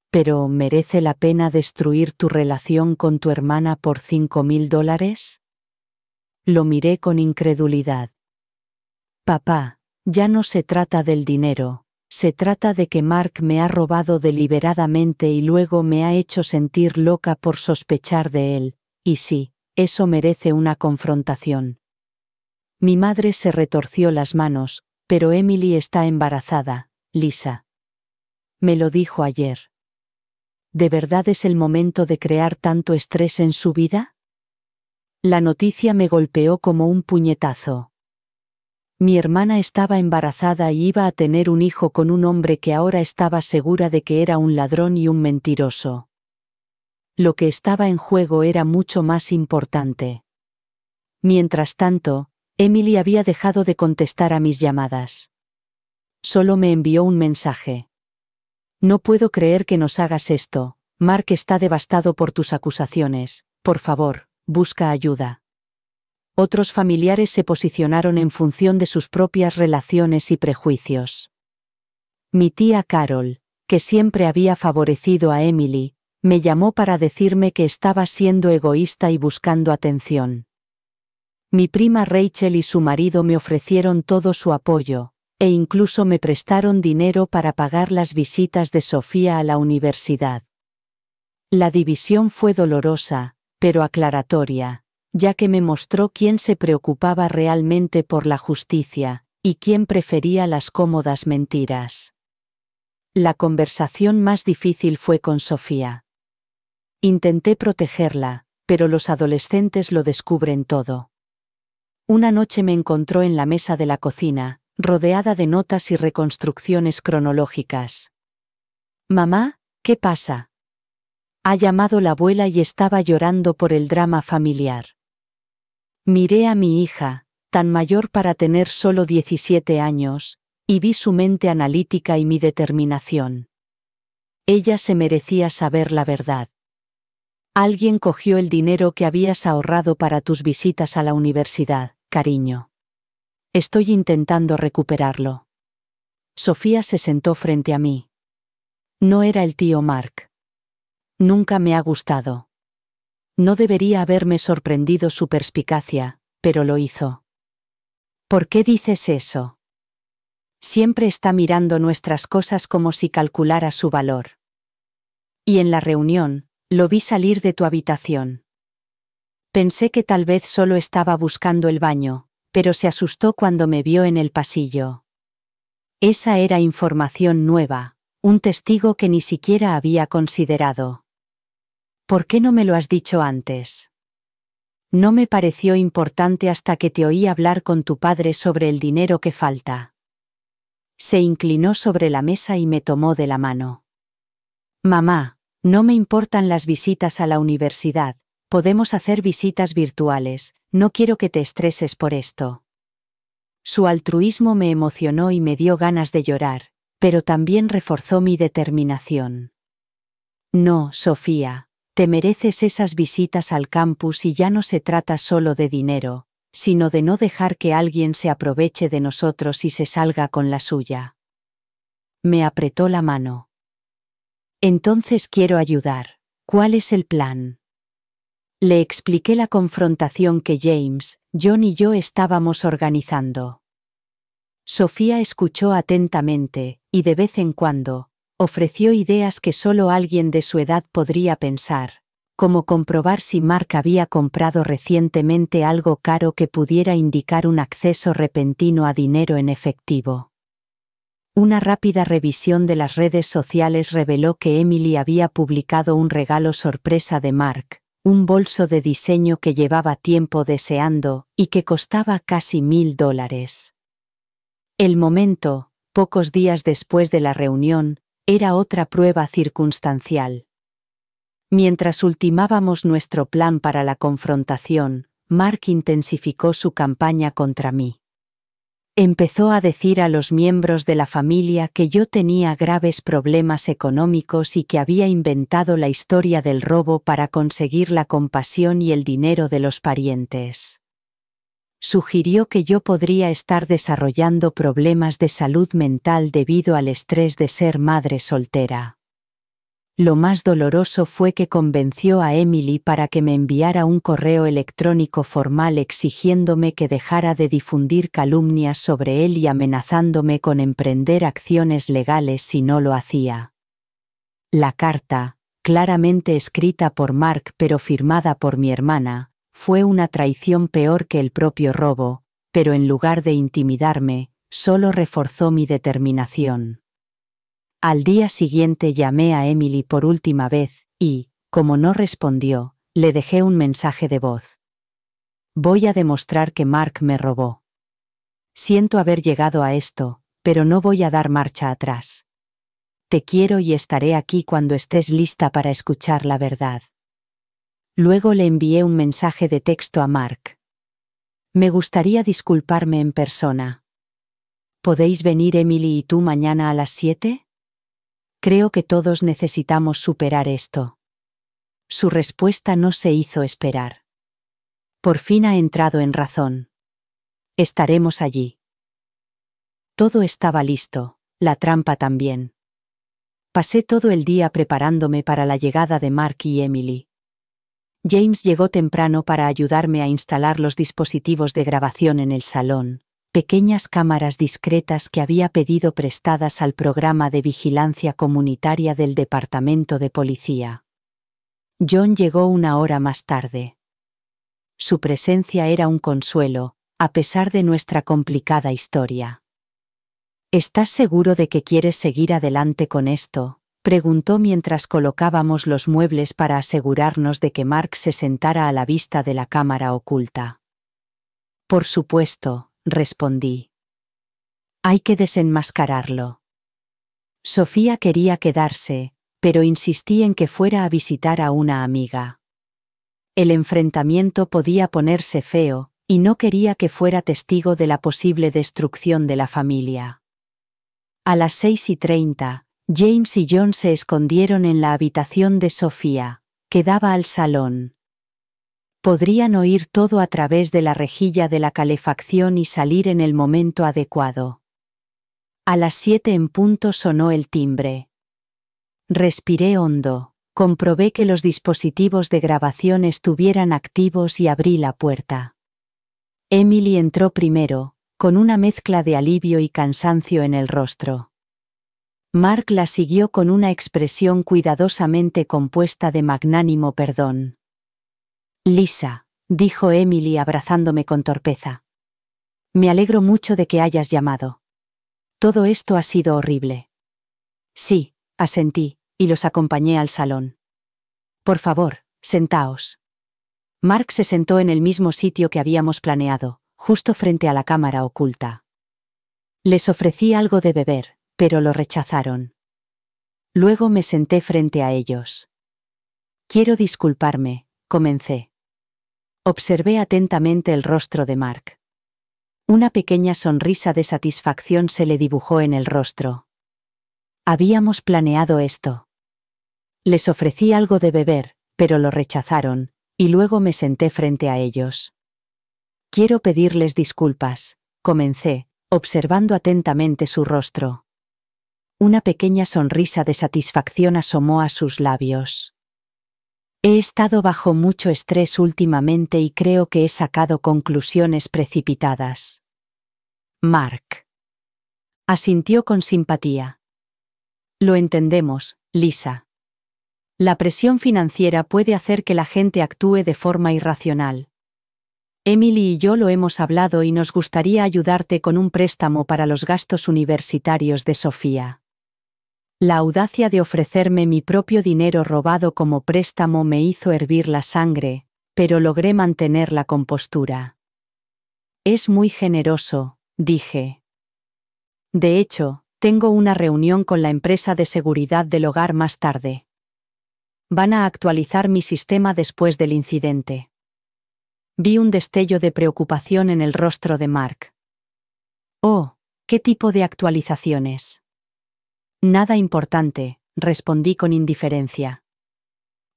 ¿Pero merece la pena destruir tu relación con tu hermana por $5,000? Lo miré con incredulidad. Papá, ya no se trata del dinero. Se trata de que Mark me ha robado deliberadamente y luego me ha hecho sentir loca por sospechar de él, y sí, eso merece una confrontación. Mi madre se retorció las manos, pero Emily está embarazada, Lisa. Me lo dijo ayer. ¿De verdad es el momento de crear tanto estrés en su vida? La noticia me golpeó como un puñetazo. Mi hermana estaba embarazada y iba a tener un hijo con un hombre que ahora estaba segura de que era un ladrón y un mentiroso. Lo que estaba en juego era mucho más importante. Mientras tanto, Emily había dejado de contestar a mis llamadas. Solo me envió un mensaje. No puedo creer que nos hagas esto, Mark está devastado por tus acusaciones, por favor, busca ayuda. Otros familiares se posicionaron en función de sus propias relaciones y prejuicios. Mi tía Carol, que siempre había favorecido a Emily, me llamó para decirme que estaba siendo egoísta y buscando atención. Mi prima Rachel y su marido me ofrecieron todo su apoyo, e incluso me prestaron dinero para pagar las visitas de Sofía a la universidad. La división fue dolorosa, pero aclaratoria, ya que me mostró quién se preocupaba realmente por la justicia, y quién prefería las cómodas mentiras. La conversación más difícil fue con Sofía. Intenté protegerla, pero los adolescentes lo descubren todo. Una noche me encontró en la mesa de la cocina, rodeada de notas y reconstrucciones cronológicas. «Mamá, ¿qué pasa?» Ha llamado la abuela y estaba llorando por el drama familiar. Miré a mi hija, tan mayor para tener solo 17 años, y vi su mente analítica y mi determinación. Ella se merecía saber la verdad. Alguien cogió el dinero que habías ahorrado para tus visitas a la universidad, cariño. Estoy intentando recuperarlo. Sofía se sentó frente a mí. No era el tío Mark. Nunca me ha gustado. No debería haberme sorprendido su perspicacia, pero lo hizo. ¿Por qué dices eso? Siempre está mirando nuestras cosas como si calculara su valor. Y en la reunión, lo vi salir de tu habitación. Pensé que tal vez solo estaba buscando el baño, pero se asustó cuando me vio en el pasillo. Esa era información nueva, un testigo que ni siquiera había considerado. ¿Por qué no me lo has dicho antes? No me pareció importante hasta que te oí hablar con tu padre sobre el dinero que falta. Se inclinó sobre la mesa y me tomó de la mano. Mamá, no me importan las visitas a la universidad, podemos hacer visitas virtuales, no quiero que te estreses por esto. Su altruismo me emocionó y me dio ganas de llorar, pero también reforzó mi determinación. No, Sofía, te mereces esas visitas al campus y ya no se trata solo de dinero, sino de no dejar que alguien se aproveche de nosotros y se salga con la suya. Me apretó la mano. Entonces quiero ayudar. ¿Cuál es el plan? Le expliqué la confrontación que James, John y yo estábamos organizando. Sofía escuchó atentamente, y de vez en cuando, ofreció ideas que solo alguien de su edad podría pensar, como comprobar si Mark había comprado recientemente algo caro que pudiera indicar un acceso repentino a dinero en efectivo. Una rápida revisión de las redes sociales reveló que Emily había publicado un regalo sorpresa de Mark, un bolso de diseño que llevaba tiempo deseando y que costaba casi $1000. El momento, pocos días después de la reunión, era otra prueba circunstancial. Mientras ultimábamos nuestro plan para la confrontación, Mark intensificó su campaña contra mí. Empezó a decir a los miembros de la familia que yo tenía graves problemas económicos y que había inventado la historia del robo para conseguir la compasión y el dinero de los parientes. Sugirió que yo podría estar desarrollando problemas de salud mental debido al estrés de ser madre soltera. Lo más doloroso fue que convenció a Emily para que me enviara un correo electrónico formal exigiéndome que dejara de difundir calumnias sobre él y amenazándome con emprender acciones legales si no lo hacía. La carta, claramente escrita por Mark pero firmada por mi hermana, fue una traición peor que el propio robo, pero en lugar de intimidarme, solo reforzó mi determinación. Al día siguiente llamé a Emily por última vez y, como no respondió, le dejé un mensaje de voz. Voy a demostrar que Mark me robó. Siento haber llegado a esto, pero no voy a dar marcha atrás. Te quiero y estaré aquí cuando estés lista para escuchar la verdad. Luego le envié un mensaje de texto a Mark. Me gustaría disculparme en persona. ¿Podéis venir Emily y tú mañana a las 7? Creo que todos necesitamos superar esto. Su respuesta no se hizo esperar. Por fin ha entrado en razón. Estaremos allí. Todo estaba listo, la trampa también. Pasé todo el día preparándome para la llegada de Mark y Emily. James llegó temprano para ayudarme a instalar los dispositivos de grabación en el salón, pequeñas cámaras discretas que había pedido prestadas al programa de vigilancia comunitaria del Departamento de Policía. John llegó una hora más tarde. Su presencia era un consuelo, a pesar de nuestra complicada historia. ¿Estás seguro de que quieres seguir adelante con esto?, preguntó mientras colocábamos los muebles para asegurarnos de que Mark se sentara a la vista de la cámara oculta. Por supuesto, respondí. Hay que desenmascararlo. Sofía quería quedarse, pero insistí en que fuera a visitar a una amiga. El enfrentamiento podía ponerse feo, y no quería que fuera testigo de la posible destrucción de la familia. A las 6:30, James y John se escondieron en la habitación de Sofía, que daba al salón. Podrían oír todo a través de la rejilla de la calefacción y salir en el momento adecuado. A las 7 en punto sonó el timbre. Respiré hondo, Comprobé que los dispositivos de grabación estuvieran activos y abrí la puerta. Emily entró primero, con una mezcla de alivio y cansancio en el rostro. Mark la siguió con una expresión cuidadosamente compuesta de magnánimo perdón. «Lisa», dijo Emily abrazándome con torpeza. «Me alegro mucho de que hayas llamado. Todo esto ha sido horrible». «Sí», asentí, y los acompañé al salón. «Por favor, sentaos». Mark se sentó en el mismo sitio que habíamos planeado, justo frente a la cámara oculta. Les ofrecí algo de beber, pero lo rechazaron. Luego me senté frente a ellos. «Quiero disculparme», comencé. Observé atentamente el rostro de Mark. Una pequeña sonrisa de satisfacción se le dibujó en el rostro. Habíamos planeado esto. Les ofrecí algo de beber, pero lo rechazaron, y luego me senté frente a ellos. «Quiero pedirles disculpas», comencé, observando atentamente su rostro. Una pequeña sonrisa de satisfacción asomó a sus labios. «He estado bajo mucho estrés últimamente y creo que he sacado conclusiones precipitadas». Mark asintió con simpatía. «Lo entendemos, Lisa. La presión financiera puede hacer que la gente actúe de forma irracional. Emily y yo lo hemos hablado y nos gustaría ayudarte con un préstamo para los gastos universitarios de Sofía». La audacia de ofrecerme mi propio dinero robado como préstamo me hizo hervir la sangre, pero logré mantener la compostura. «Es muy generoso», dije. «De hecho, tengo una reunión con la empresa de seguridad del hogar más tarde. Van a actualizar mi sistema después del incidente». Vi un destello de preocupación en el rostro de Mark. «Oh, ¿qué tipo de actualizaciones?» «Nada importante», respondí con indiferencia.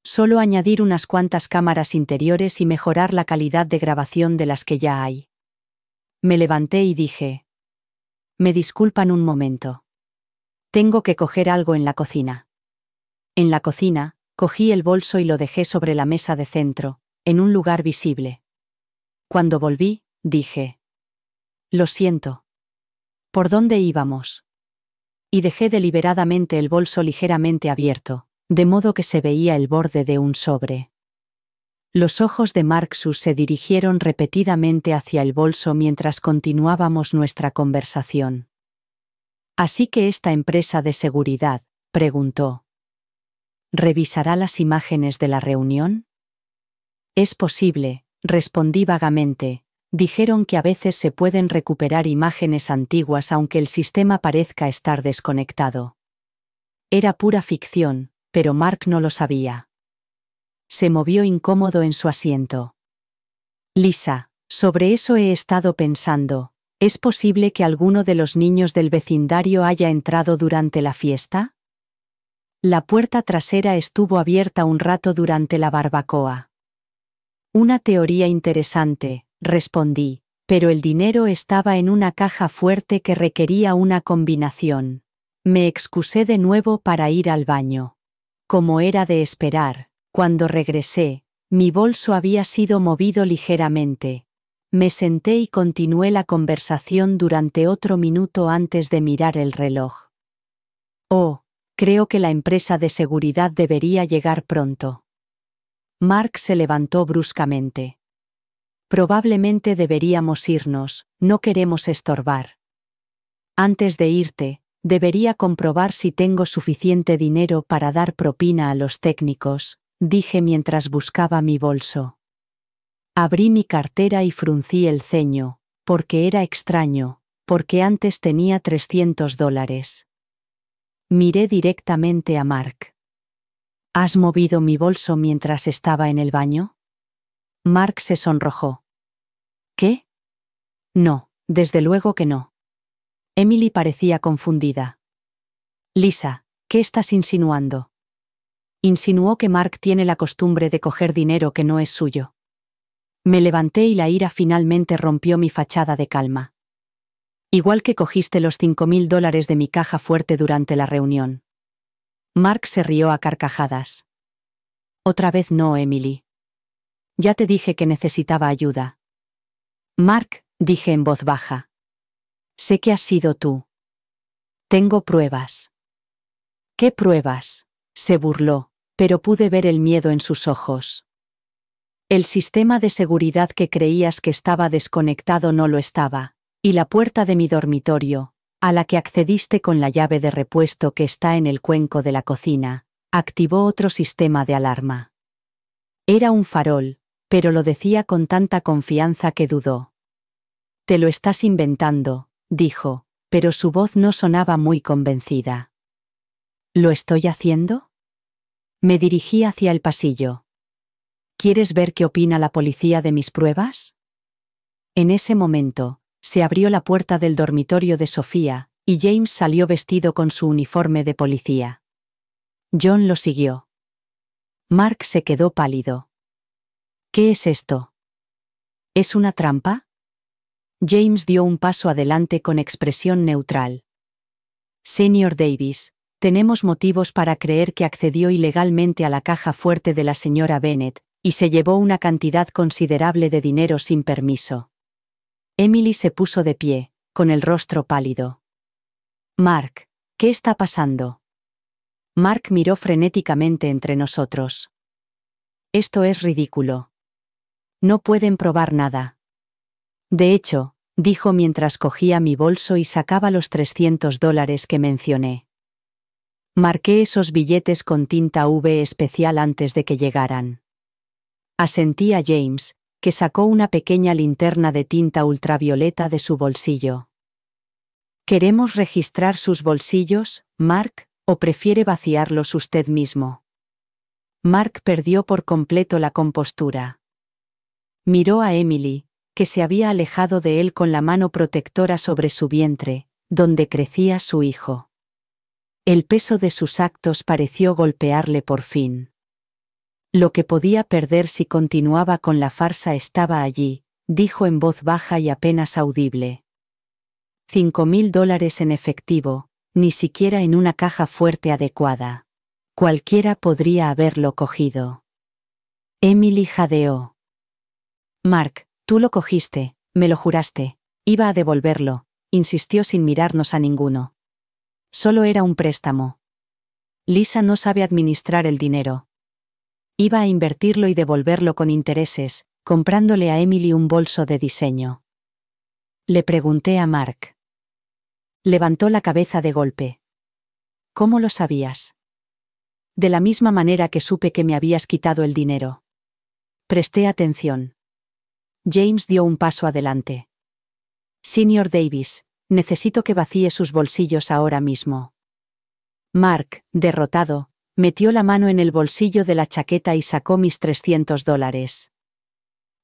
«Solo añadir unas cuantas cámaras interiores y mejorar la calidad de grabación de las que ya hay». Me levanté y dije: «¿Me disculpan un momento? Tengo que coger algo en la cocina». En la cocina, cogí el bolso y lo dejé sobre la mesa de centro, en un lugar visible. Cuando volví, dije: «Lo siento. ¿Por dónde íbamos?» Y dejé deliberadamente el bolso ligeramente abierto, de modo que se veía el borde de un sobre. Los ojos de Marksus se dirigieron repetidamente hacia el bolso mientras continuábamos nuestra conversación. «¿Así que esta empresa de seguridad», preguntó, «revisará las imágenes de la reunión?» «Es posible», respondí vagamente. «Dijeron que a veces se pueden recuperar imágenes antiguas aunque el sistema parezca estar desconectado». Era pura ficción, pero Mark no lo sabía. Se movió incómodo en su asiento. «Lisa, sobre eso he estado pensando. ¿Es posible que alguno de los niños del vecindario haya entrado durante la fiesta?» La puerta trasera estuvo abierta un rato durante la barbacoa. «Una teoría interesante», respondí, «pero el dinero estaba en una caja fuerte que requería una combinación». Me excusé de nuevo para ir al baño. Como era de esperar, cuando regresé, mi bolso había sido movido ligeramente. Me senté y continué la conversación durante otro minuto antes de mirar el reloj. «Oh, creo que la empresa de seguridad debería llegar pronto». Mark se levantó bruscamente. «Probablemente deberíamos irnos, no queremos estorbar». «Antes de irte, debería comprobar si tengo suficiente dinero para dar propina a los técnicos», dije mientras buscaba mi bolso. Abrí mi cartera y fruncí el ceño, porque era extraño, porque antes tenía $300. Miré directamente a Mark. «¿Has movido mi bolso mientras estaba en el baño?» Mark se sonrojó. «¿Qué?» «No, desde luego que no». Emily parecía confundida. «Lisa, ¿qué estás insinuando?» Insinuó que Mark tiene la costumbre de coger dinero que no es suyo. Me levanté y la ira finalmente rompió mi fachada de calma. «Igual que cogiste los $5.000 de mi caja fuerte durante la reunión». Mark se rió a carcajadas. Otra vez no, Emily. Ya te dije que necesitaba ayuda. Mark, dije en voz baja. Sé que has sido tú. Tengo pruebas. ¿Qué pruebas? Se burló, pero pude ver el miedo en sus ojos. El sistema de seguridad que creías que estaba desconectado no lo estaba, y la puerta de mi dormitorio, a la que accediste con la llave de repuesto que está en el cuenco de la cocina, activó otro sistema de alarma. Era un farol, pero lo decía con tanta confianza que dudó. Te lo estás inventando, dijo, pero su voz no sonaba muy convencida. ¿Lo estoy haciendo? Me dirigí hacia el pasillo. ¿Quieres ver qué opina la policía de mis pruebas? En ese momento, se abrió la puerta del dormitorio de Sofía, y James salió vestido con su uniforme de policía. John lo siguió. Mark se quedó pálido. ¿Qué es esto? ¿Es una trampa? James dio un paso adelante con expresión neutral. Señor Davis, tenemos motivos para creer que accedió ilegalmente a la caja fuerte de la señora Bennet, y se llevó una cantidad considerable de dinero sin permiso. Emily se puso de pie, con el rostro pálido. Mark, ¿qué está pasando? Mark miró frenéticamente entre nosotros. Esto es ridículo. No pueden probar nada. De hecho, dijo mientras cogía mi bolso y sacaba los $300 que mencioné. Marqué esos billetes con tinta V especial antes de que llegaran. Asentí a James, que sacó una pequeña linterna de tinta ultravioleta de su bolsillo. ¿Queremos registrar sus bolsillos, Mark, o prefiere vaciarlos usted mismo? Mark perdió por completo la compostura. Miró a Emily, que se había alejado de él con la mano protectora sobre su vientre, donde crecía su hijo. El peso de sus actos pareció golpearle por fin. Lo que podía perder si continuaba con la farsa estaba allí, dijo en voz baja y apenas audible. $5,000 en efectivo, ni siquiera en una caja fuerte adecuada. Cualquiera podría haberlo cogido. Emily jadeó. Mark, tú lo cogiste, me lo juraste. Iba a devolverlo, insistió sin mirarnos a ninguno. Solo era un préstamo. Lisa no sabe administrar el dinero. Iba a invertirlo y devolverlo con intereses, comprándole a Emily un bolso de diseño. Le pregunté a Mark. Levantó la cabeza de golpe. ¿Cómo lo sabías? De la misma manera que supe que me habías quitado el dinero. Presté atención. James dio un paso adelante. Señor Davis, necesito que vacíe sus bolsillos ahora mismo. Mark, derrotado, metió la mano en el bolsillo de la chaqueta y sacó mis $300.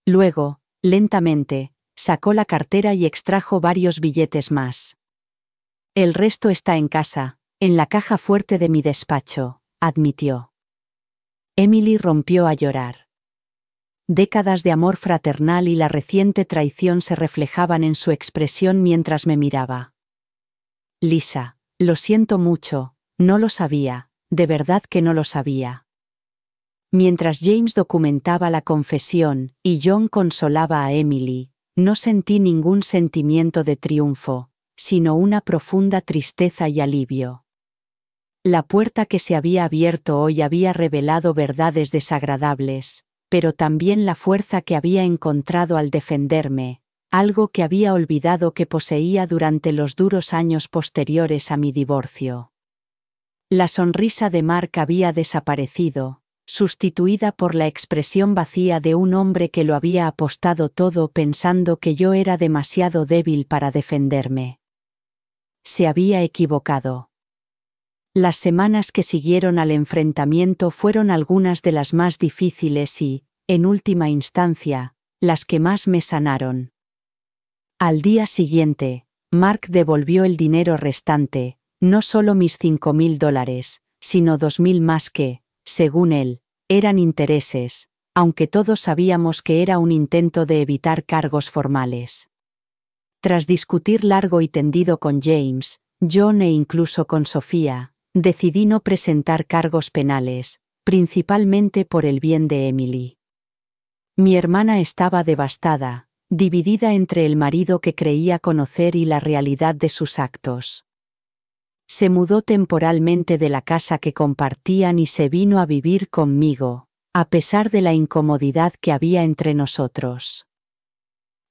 Luego, lentamente, sacó la cartera y extrajo varios billetes más. El resto está en casa, en la caja fuerte de mi despacho, admitió. Emily rompió a llorar. Décadas de amor fraternal y la reciente traición se reflejaban en su expresión mientras me miraba. Lisa, lo siento mucho, no lo sabía. De verdad que no lo sabía. Mientras James documentaba la confesión y John consolaba a Emily, no sentí ningún sentimiento de triunfo, sino una profunda tristeza y alivio. La puerta que se había abierto hoy había revelado verdades desagradables, pero también la fuerza que había encontrado al defenderme, algo que había olvidado que poseía durante los duros años posteriores a mi divorcio. La sonrisa de Mark había desaparecido, sustituida por la expresión vacía de un hombre que lo había apostado todo pensando que yo era demasiado débil para defenderme. Se había equivocado. Las semanas que siguieron al enfrentamiento fueron algunas de las más difíciles y, en última instancia, las que más me sanaron. Al día siguiente, Mark devolvió el dinero restante, no solo mis $5,000, sino 2,000 más que, según él, eran intereses, aunque todos sabíamos que era un intento de evitar cargos formales. Tras discutir largo y tendido con James, John e incluso con Sofía, decidí no presentar cargos penales, principalmente por el bien de Emily. Mi hermana estaba devastada, dividida entre el marido que creía conocer y la realidad de sus actos. Se mudó temporalmente de la casa que compartían y se vino a vivir conmigo, a pesar de la incomodidad que había entre nosotros.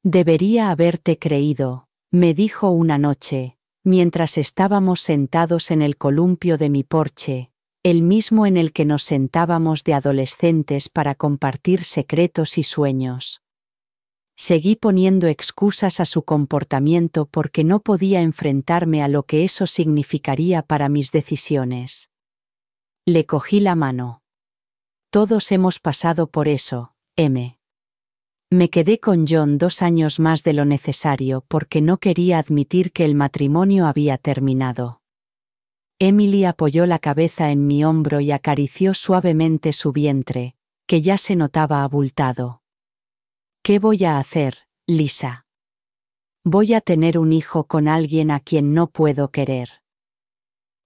Debería haberte creído, me dijo una noche, mientras estábamos sentados en el columpio de mi porche, el mismo en el que nos sentábamos de adolescentes para compartir secretos y sueños. Seguí poniendo excusas a su comportamiento porque no podía enfrentarme a lo que eso significaría para mis decisiones. Le cogí la mano. Todos hemos pasado por eso, M. Me quedé con John 2 años más de lo necesario porque no quería admitir que el matrimonio había terminado. Emily apoyó la cabeza en mi hombro y acarició suavemente su vientre, que ya se notaba abultado. ¿Qué voy a hacer, Lisa? Voy a tener un hijo con alguien a quien no puedo querer.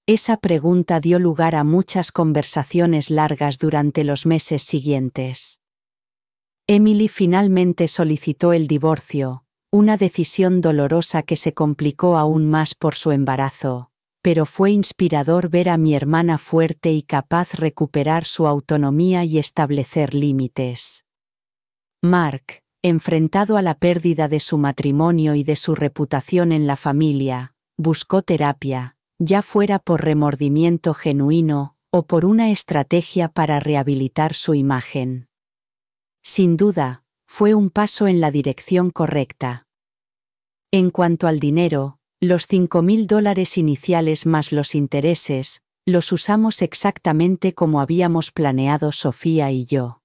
Esa pregunta dio lugar a muchas conversaciones largas durante los meses siguientes. Emily finalmente solicitó el divorcio, una decisión dolorosa que se complicó aún más por su embarazo, pero fue inspirador ver a mi hermana fuerte y capaz de recuperar su autonomía y establecer límites. Mark, enfrentado a la pérdida de su matrimonio y de su reputación en la familia, buscó terapia, ya fuera por remordimiento genuino o por una estrategia para rehabilitar su imagen. Sin duda, fue un paso en la dirección correcta. En cuanto al dinero, los $5,000 iniciales más los intereses, los usamos exactamente como habíamos planeado Sofía y yo.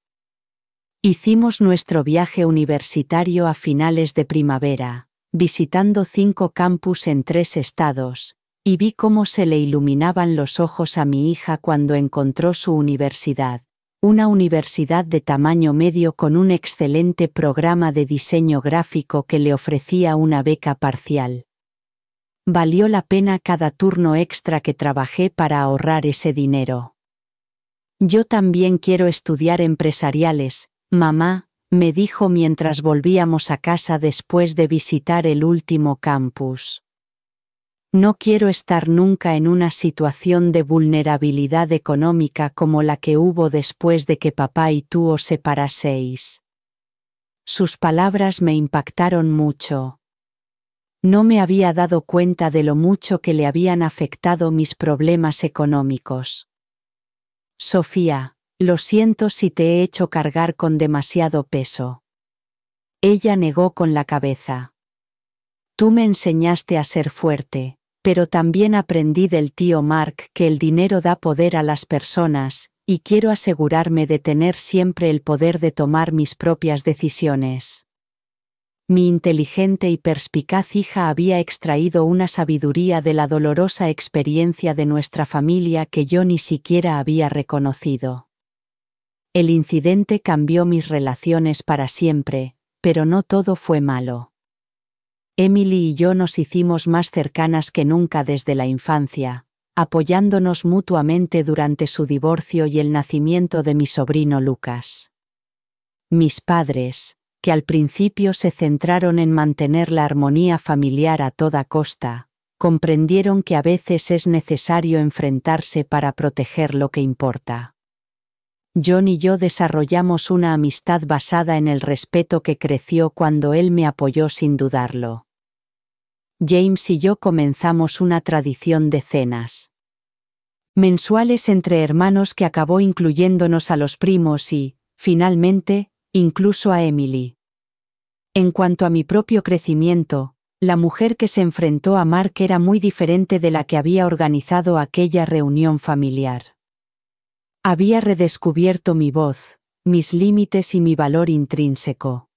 Hicimos nuestro viaje universitario a finales de primavera, visitando 5 campus en 3 estados, y vi cómo se le iluminaban los ojos a mi hija cuando encontró su universidad, una universidad de tamaño medio con un excelente programa de diseño gráfico que le ofrecía una beca parcial. Valió la pena cada turno extra que trabajé para ahorrar ese dinero. Yo también quiero estudiar empresariales, mamá, me dijo mientras volvíamos a casa después de visitar el último campus. No quiero estar nunca en una situación de vulnerabilidad económica como la que hubo después de que papá y tú os separaseis. Sus palabras me impactaron mucho. No me había dado cuenta de lo mucho que le habían afectado mis problemas económicos. Sofía, lo siento si te he hecho cargar con demasiado peso. Ella negó con la cabeza. Tú me enseñaste a ser fuerte, pero también aprendí del tío Mark que el dinero da poder a las personas, y quiero asegurarme de tener siempre el poder de tomar mis propias decisiones. Mi inteligente y perspicaz hija había extraído una sabiduría de la dolorosa experiencia de nuestra familia que yo ni siquiera había reconocido. El incidente cambió mis relaciones para siempre, pero no todo fue malo. Emily y yo nos hicimos más cercanas que nunca desde la infancia, apoyándonos mutuamente durante su divorcio y el nacimiento de mi sobrino Lucas. Mis padres, que al principio se centraron en mantener la armonía familiar a toda costa, comprendieron que a veces es necesario enfrentarse para proteger lo que importa. John y yo desarrollamos una amistad basada en el respeto que creció cuando él me apoyó sin dudarlo. James y yo comenzamos una tradición de cenas mensuales entre hermanos que acabó incluyéndonos a los primos y, finalmente, incluso a Emily. En cuanto a mi propio crecimiento, la mujer que se enfrentó a Mark era muy diferente de la que había organizado aquella reunión familiar. Había redescubierto mi voz, mis límites y mi valor intrínseco.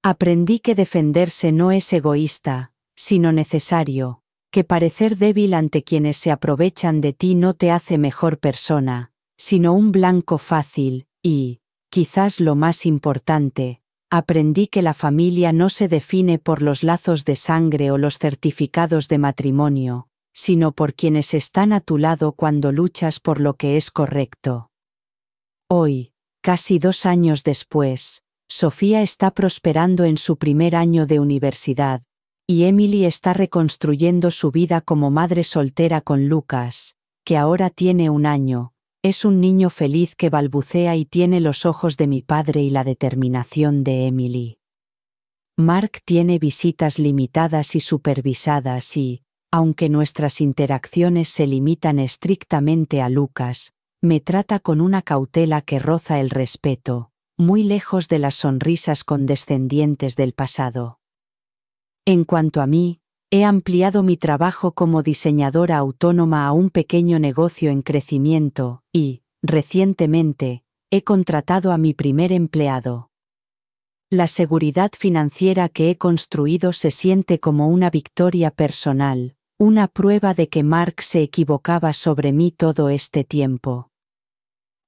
Aprendí que defenderse no es egoísta, sino necesario, que parecer débil ante quienes se aprovechan de ti no te hace mejor persona, sino un blanco fácil, y, quizás lo más importante, aprendí que la familia no se define por los lazos de sangre o los certificados de matrimonio, sino por quienes están a tu lado cuando luchas por lo que es correcto. Hoy, casi 2 años después, Sofía está prosperando en su primer año de universidad, y Emily está reconstruyendo su vida como madre soltera con Lucas, que ahora tiene 1 año. Es un niño feliz que balbucea y tiene los ojos de mi padre y la determinación de Emily. Mark tiene visitas limitadas y supervisadas y, aunque nuestras interacciones se limitan estrictamente a Lucas, me trata con una cautela que roza el respeto, muy lejos de las sonrisas condescendientes del pasado. En cuanto a mí, he ampliado mi trabajo como diseñadora autónoma a un pequeño negocio en crecimiento y, recientemente, he contratado a mi primer empleado. La seguridad financiera que he construido se siente como una victoria personal, una prueba de que Mark se equivocaba sobre mí todo este tiempo.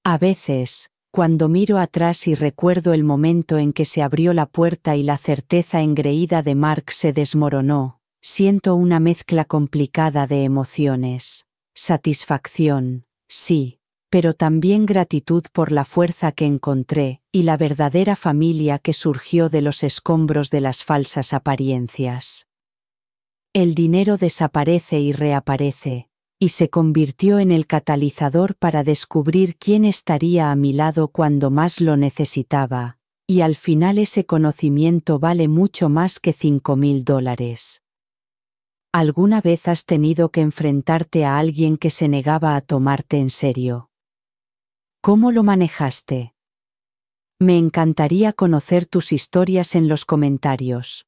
A veces, cuando miro atrás y recuerdo el momento en que se abrió la puerta y la certeza engreída de Mark se desmoronó, siento una mezcla complicada de emociones. Satisfacción, sí, pero también gratitud por la fuerza que encontré y la verdadera familia que surgió de los escombros de las falsas apariencias. El dinero desaparece y reaparece, y se convirtió en el catalizador para descubrir quién estaría a mi lado cuando más lo necesitaba, y al final ese conocimiento vale mucho más que $5,000. ¿Alguna vez has tenido que enfrentarte a alguien que se negaba a tomarte en serio? ¿Cómo lo manejaste? Me encantaría conocer tus historias en los comentarios.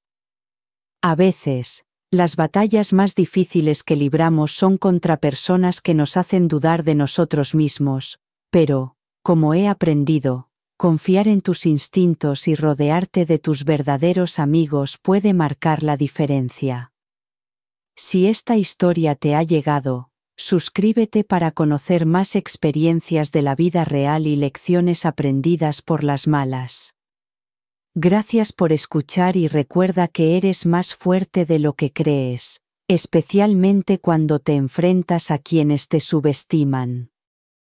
A veces, las batallas más difíciles que libramos son contra personas que nos hacen dudar de nosotros mismos, pero, como he aprendido, confiar en tus instintos y rodearte de tus verdaderos amigos puede marcar la diferencia. Si esta historia te ha llegado, suscríbete para conocer más experiencias de la vida real y lecciones aprendidas por las malas. Gracias por escuchar y recuerda que eres más fuerte de lo que crees, especialmente cuando te enfrentas a quienes te subestiman.